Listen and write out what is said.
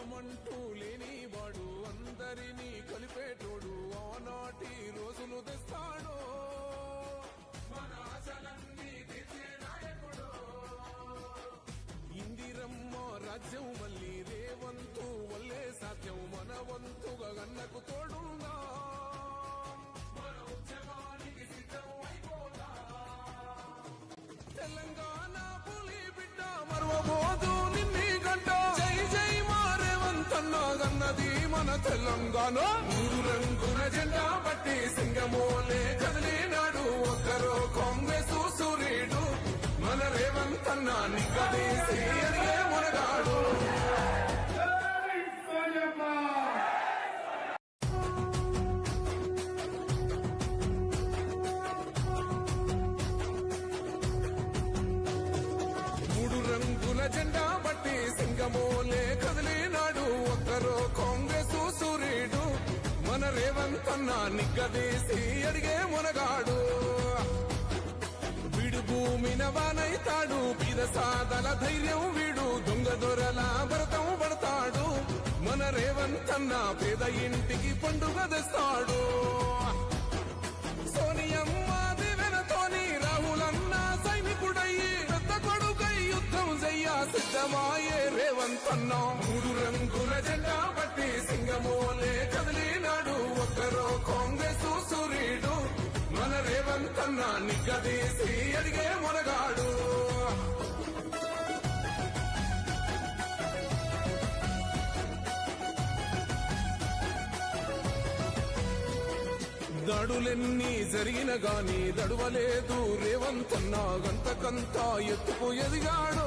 కులమంటూ లేనివాడు అందరినీ కలిపేటోడు ఆనాటి రోజులు తెస్తాడు మన ఆశలన్నీ తీర్చే నాయకుడు ఇందిరమ్మ రాజ్యం మళ్ళీ రేవంతు వల్లే సాధ్యం మన వంతుగా గన్నకు తోడుందా మన ఉద్యమానికి సిద్ధం అయిపోతా తెలంగాణ పులి బిడ్డ మరవబోదు నిన్ని గంట జై జై మా రేవంతన్న గన్నది మన తెలంగాణ మూడు రంగుల జెండా బట్టి సింగమోలే కదిలినాడు ఒక్కరో కాంగ్రెస్ సూర్యుడు మన రేవంతన్న నిగ్గదీసి అడిగే మునగాడు మూడు రంగుల జెండా బట్టి సింగమోలే కదిలినాడు ఒక్కరో కాంగ్రెస్ సూర్యుడు మన రేవంతన్న నిగ్గదీసి అడిగే మునగాడు వీడు భూమిన వానైతాడు పీద సాదల ధైర్యం వీడు దొంగ దొరల భరతం పడతాడు మన రేవంతన్న పేద ఇంటికి పండుగ తెస్తాడు సోనియమ్మ దివెనతోని రాహులన్న సైనికుడయ్యి పెద్ద కొడుకై యుద్ధం చెయ్య సిద్ధమాయే రేవంతన్న మూడు రంగుల జెండా బట్టి సింగమోలే కదిలినాడు ఒక్కరో కాంగ్రెస్ సూర్యుడు మన రేవంతన్న నిగ్గదీసి అడిగే మునగాడు దాడులెన్ని జరిగిన గాని దడువలేదు రేవంతన్న గంతకంతా ఎత్తుకు ఎదిగాడు